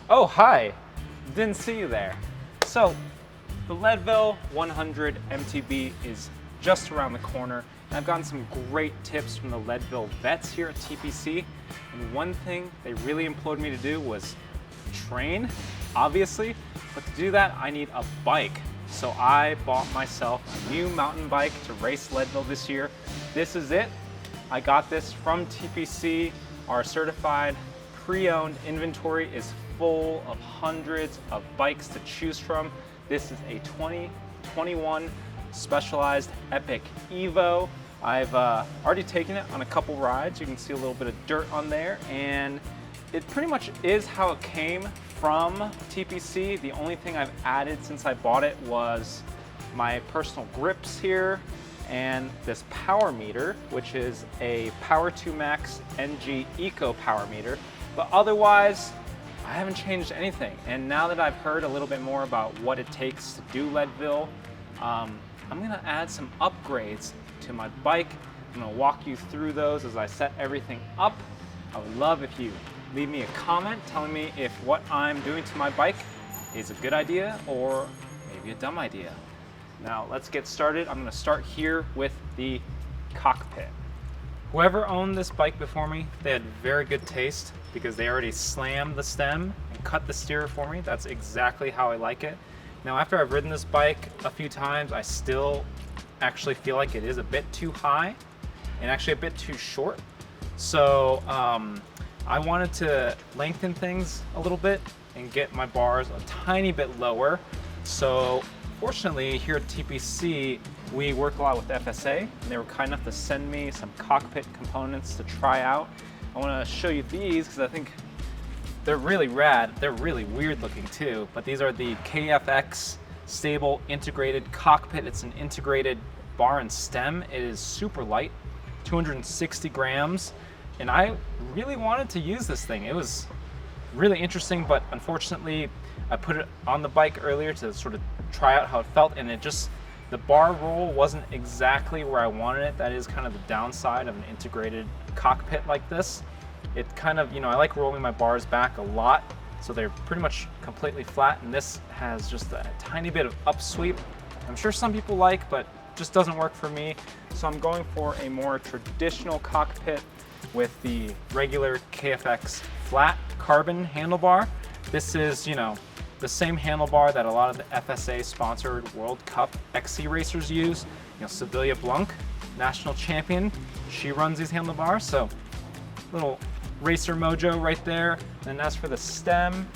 Oh, hi. Didn't see you there. So, the Leadville 100 MTB is just around the corner. And I've gotten some great tips from the Leadville vets here at TPC. And one thing they really implored me to do was train, obviously. But to do that, I need a bike. So I bought myself a new mountain bike to race Leadville this year. This is it. I got this from TPC. Our certified pre-owned inventory is full of hundreds of bikes to choose from. This is a 2021 Specialized Epic EVO. I've already taken it on a couple rides. You can see a little bit of dirt on there, and it pretty much is how it came from TPC. The only thing I've added since I bought it was my personal grips here and this power meter, which is a Power 2 Max NG Eco power meter. But otherwise, I haven't changed anything. And now that I've heard a little bit more about what it takes to do Leadville, I'm gonna add some upgrades to my bike. I'm gonna walk you through those as I set everything up. I would love if you leave me a comment telling me if what I'm doing to my bike is a good idea or maybe a dumb idea. Now let's get started. I'm gonna start here with the cockpit. Whoever owned this bike before me, they had very good taste because they already slammed the stem and cut the steer for me. That's exactly how I like it. Now, after I've ridden this bike a few times, I still actually feel like it is a bit too high and actually a bit too short. So I wanted to lengthen things a little bit and get my bars a tiny bit lower. So fortunately, here at TPC, we work a lot with FSA, and they were kind enough to send me some cockpit components to try out. I want to show you these because I think they're really rad. They're really weird looking too, but these are the KFX stable integrated cockpit. It's an integrated bar and stem. It is super light, 260 grams, and I really wanted to use this thing. It was really interesting, but unfortunately, I put it on the bike earlier to sort of try out how it felt, and the bar roll wasn't exactly where I wanted it. That is kind of the downside of an integrated cockpit like this. It kind of, I like rolling my bars back a lot, so they're pretty much completely flat, and this has just a tiny bit of upsweep. I'm sure some people like, but just doesn't work for me. So I'm going for a more traditional cockpit with the regular KFX flat carbon handlebar. This is, the same handlebar that a lot of the FSA sponsored World Cup XC racers use. Sevilla Blanc, national champion, she runs these handlebars, so little racer mojo right there. And as for the stem,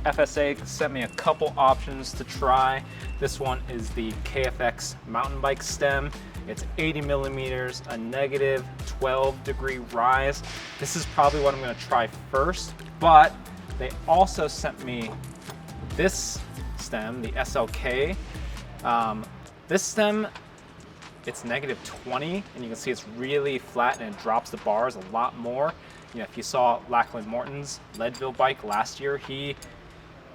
FSA sent me a couple options to try. This one is the KFX mountain bike stem. It's 80 millimeters, a negative 12-degree rise. This is probably what I'm gonna try first, but they also sent me this stem, the SLK. This stem, it's negative 20, and you can see it's really flat and it drops the bars a lot more. If you saw Lachlan Morton's Leadville bike last year, he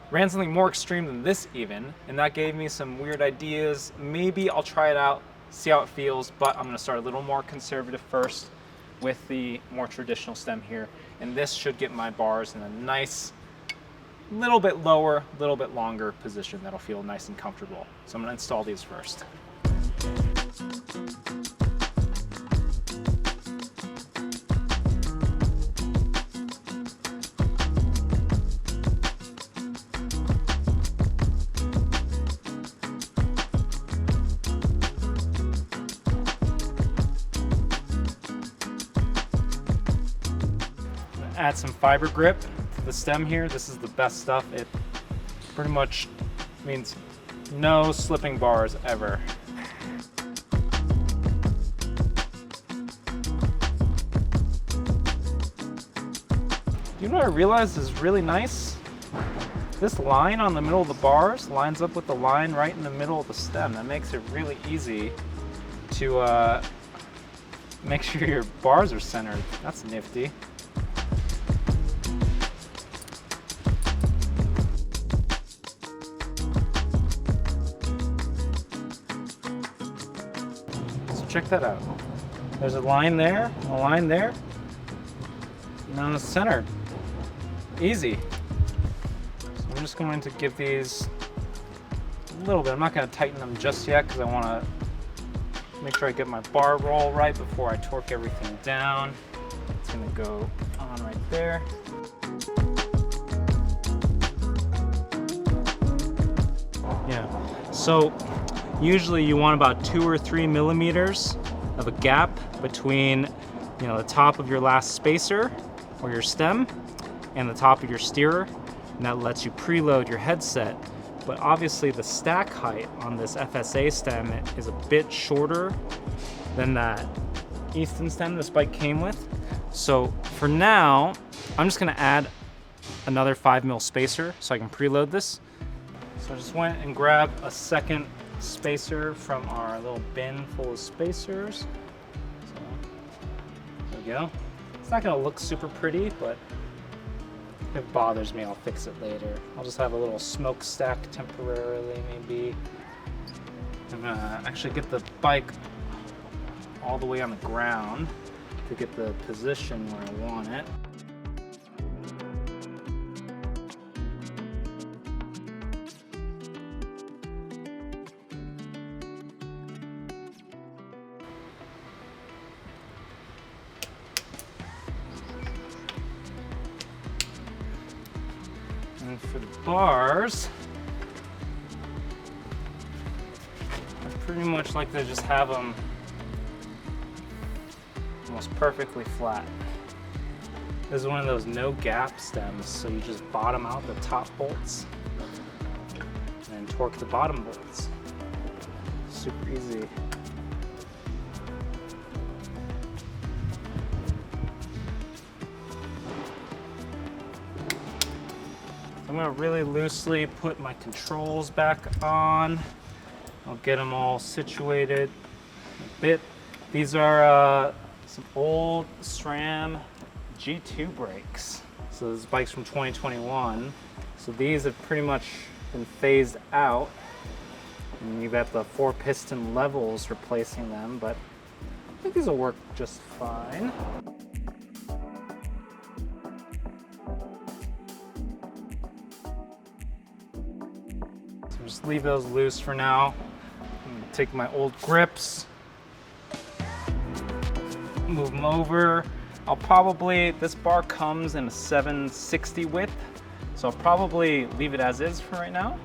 ran something more extreme than this even, and that gave me some weird ideas. Maybe I'll try it out, see how it feels, but I'm gonna start a little more conservative first with the more traditional stem here, and this should get my bars in a nice, little bit lower, little bit longer position that'll feel nice and comfortable. So I'm gonna install these first. Add some fiber grip to the stem here. This is the best stuff. It pretty much means no slipping bars ever. You know what I realized is really nice? This line on the middle of the bars lines up with the line right in the middle of the stem. That makes it really easy to make sure your bars are centered. That's nifty. Check that out. There's a line there, a line there. Now it's centered. Easy. I'm just going to give these a little bit. I'm not going to tighten them just yet because I want to make sure I get my bar roll right before I torque everything down. It's going to go on right there. Yeah, so usually you want about 2 or 3 millimeters of a gap between, you know, the top of your last spacer or your stem and the top of your steerer, and that lets you preload your headset. But obviously the stack height on this FSA stem is a bit shorter than that Easton stem this bike came with. So for now, I'm just gonna add another 5mm spacer so I can preload this. So I just went and grabbed a second spacer from our little bin full of spacers. So there we go. It's not gonna look super pretty, but if it bothers me, I'll fix it later. I'll just have a little smokestack temporarily, maybe. I'm gonna actually get the bike all the way on the ground to get the position where I want it. And for the bars, I pretty much like to just have them almost perfectly flat. This is one of those no gap stems, so you just bottom out the top bolts and then torque the bottom bolts. Super easy. I'm gonna really loosely put my controls back on. I'll get them all situated a bit. These are some old SRAM G2 brakes. So this bike's from 2021. So these have pretty much been phased out. And you've got the 4-piston levels replacing them, but I think these will work just fine. Just leave those loose for now. I'm gonna take my old grips, move them over. I'll probably, this bar comes in a 760 width, so I'll probably leave it as is for right now.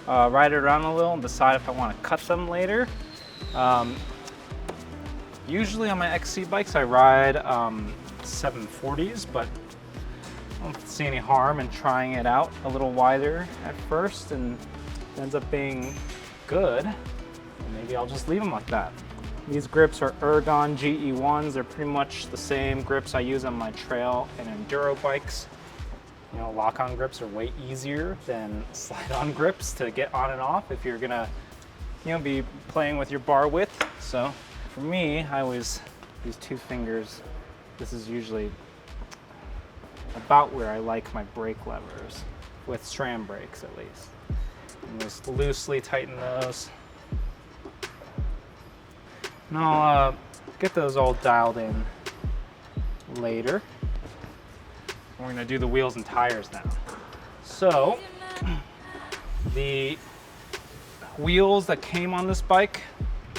Ride it around a little and decide if I want to cut them later. Usually on my XC bikes I ride 740s, but I don't see any harm in trying it out a little wider at first, and ends up being good, maybe I'll just leave them like that. These grips are Ergon GE1s. They're pretty much the same grips I use on my trail and enduro bikes. You know, lock-on grips are way easier than slide-on grips to get on and off if you're gonna, you know, be playing with your bar width. So for me, I always use 2 fingers. This is usually about where I like my brake levers, with SRAM brakes at least. And just loosely tighten those. And I'll get those all dialed in later. We're gonna do the wheels and tires now. So, the wheels that came on this bike,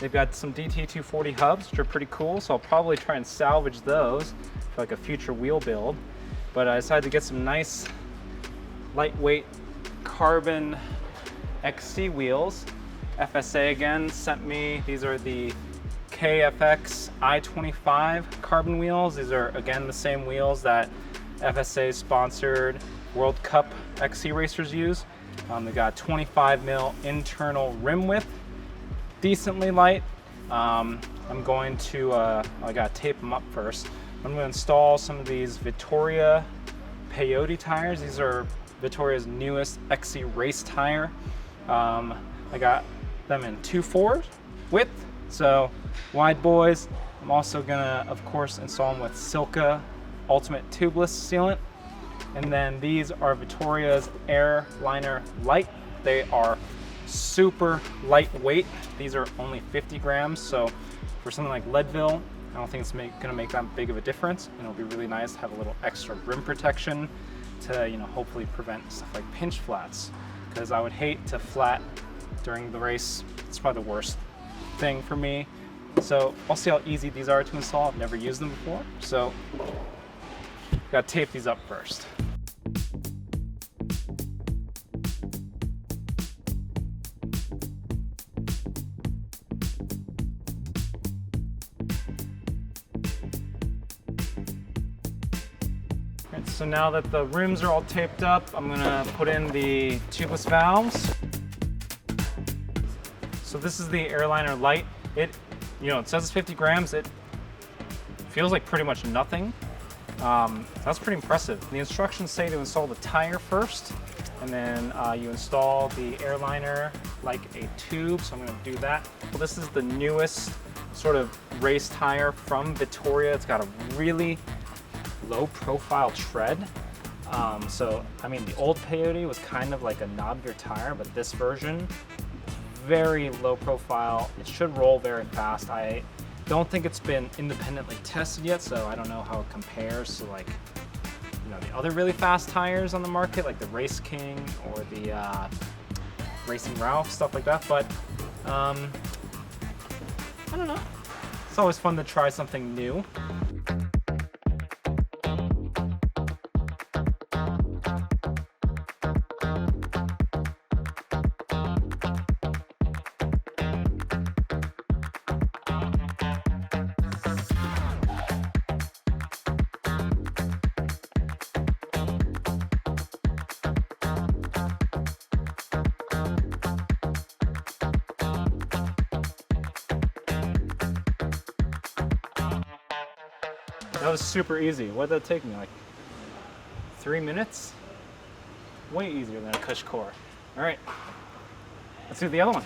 they've got some DT240 hubs, which are pretty cool, so I'll probably try and salvage those for like a future wheel build. But I decided to get some nice, lightweight carbon XC wheels. FSA again sent me, these are the KFX I-25 carbon wheels. These are again the same wheels that FSA sponsored World Cup XC racers use. They got 25mm internal rim width, decently light. I'm going to, I gotta tape them up first. I'm gonna install some of these Vittoria peyote tires. These are Vittoria's newest XC race tire. I got them in 2.4 width, so wide boys. I'm also gonna, of course, install them with Silca Ultimate Tubeless Sealant. And then these are Vittoria's Airliner Light. They are super lightweight. These are only 50 grams, so for something like Leadville, I don't think it's gonna make that big of a difference, and it'll be really nice to have a little extra rim protection. to, you know, hopefully prevent stuff like pinch flats, because I would hate to flat during the race. It's probably the worst thing for me. So I'll see how easy these are to install. I've never used them before, so got to tape these up first. So now that the rims are all taped up, I'm gonna put in the tubeless valves. So this is the Airliner Light. It says it's 50 grams. It feels like pretty much nothing. That's pretty impressive. The instructions say to install the tire first, and then you install the Airliner like a tube, so I'm gonna do that. Well, this is the newest sort of race tire from Vittoria. It's got a really low profile tread. So, I mean, the old Peyote was kind of like a knobbier tire, but this version, very low profile. It should roll very fast. I don't think it's been independently tested yet, so I don't know how it compares to, like, you know, the other really fast tires on the market, like the Race King or the Racing Ralph, stuff like that. But I don't know. It's always fun to try something new. That was super easy. What did that take me, like 3 minutes? Way easier than a Cushcore. All right, let's do the other one.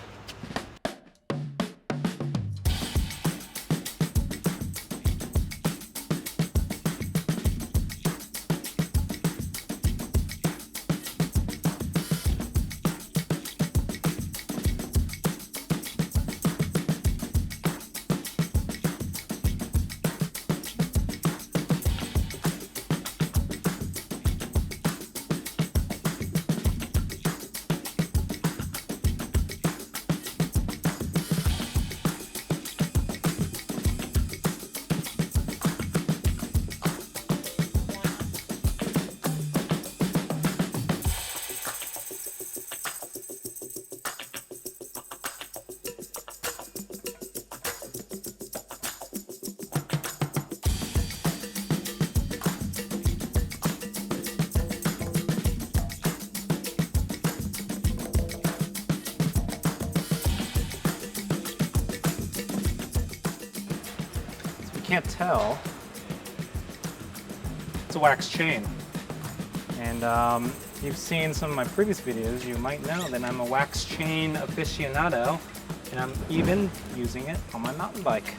Can't tell, it's a wax chain. And you've seen some of my previous videos, you might know that I'm a wax chain aficionado, and I'm even using it on my mountain bike.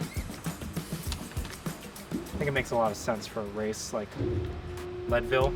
I think it makes a lot of sense for a race like Leadville.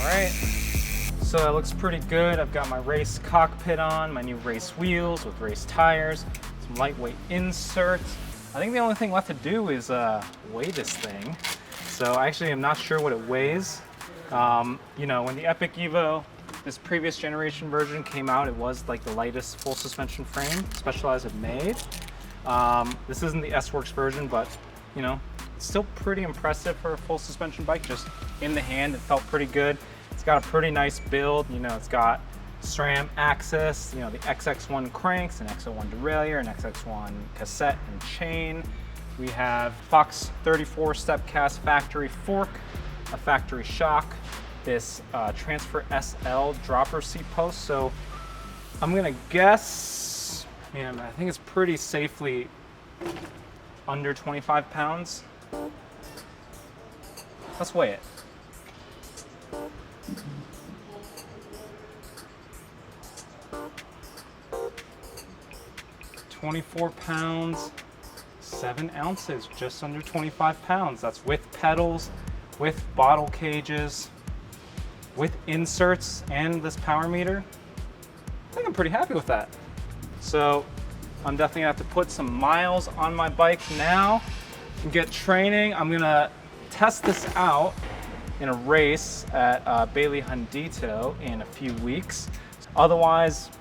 Alright, so that looks pretty good. I've got my race cockpit on, my new race wheels with race tires, some lightweight inserts. I think the only thing left to do is weigh this thing. So I actually am not sure what it weighs. You know, when the Epic EVO, this previous generation version came out, it was like the lightest full suspension frame Specialized had made. This isn't the S-Works version, but you know, it's still pretty impressive for a full suspension bike. Just in the hand, it felt pretty good. It's got a pretty nice build. You know, it's got SRAM axis, you know, the XX1 cranks, an X01 derailleur, an XX1 cassette and chain. We have Fox 34 step cast factory fork, a factory shock, this Transfer SL dropper seat post. So I'm gonna guess Yeah, I think it's pretty safely under 25 pounds. Let's weigh it. £24, 7 ounces, just under 25 pounds. That's with pedals, with bottle cages, with inserts, and this power meter. I think I'm pretty happy with that. So I'm definitely gonna have to put some miles on my bike now and get training. I'm gonna test this out in a race at Bailey Hundito in a few weeks. Otherwise,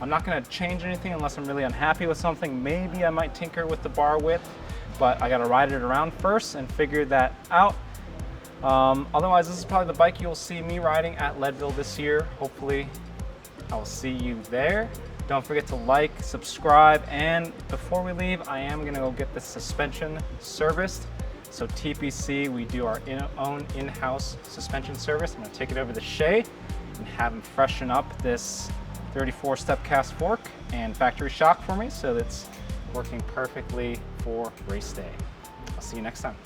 I'm not gonna change anything unless I'm really unhappy with something. Maybe I might tinker with the bar width, but I gotta ride it around first and figure that out. Otherwise, this is probably the bike you'll see me riding at Leadville this year. Hopefully, I will see you there. Don't forget to like, subscribe, and before we leave, I am gonna go get the suspension serviced. So TPC, we do our own in-house suspension service. I'm gonna take it over to Shay and have him freshen up this 34 step cast fork and factory shock for me so that's working perfectly for race day. I'll see you next time.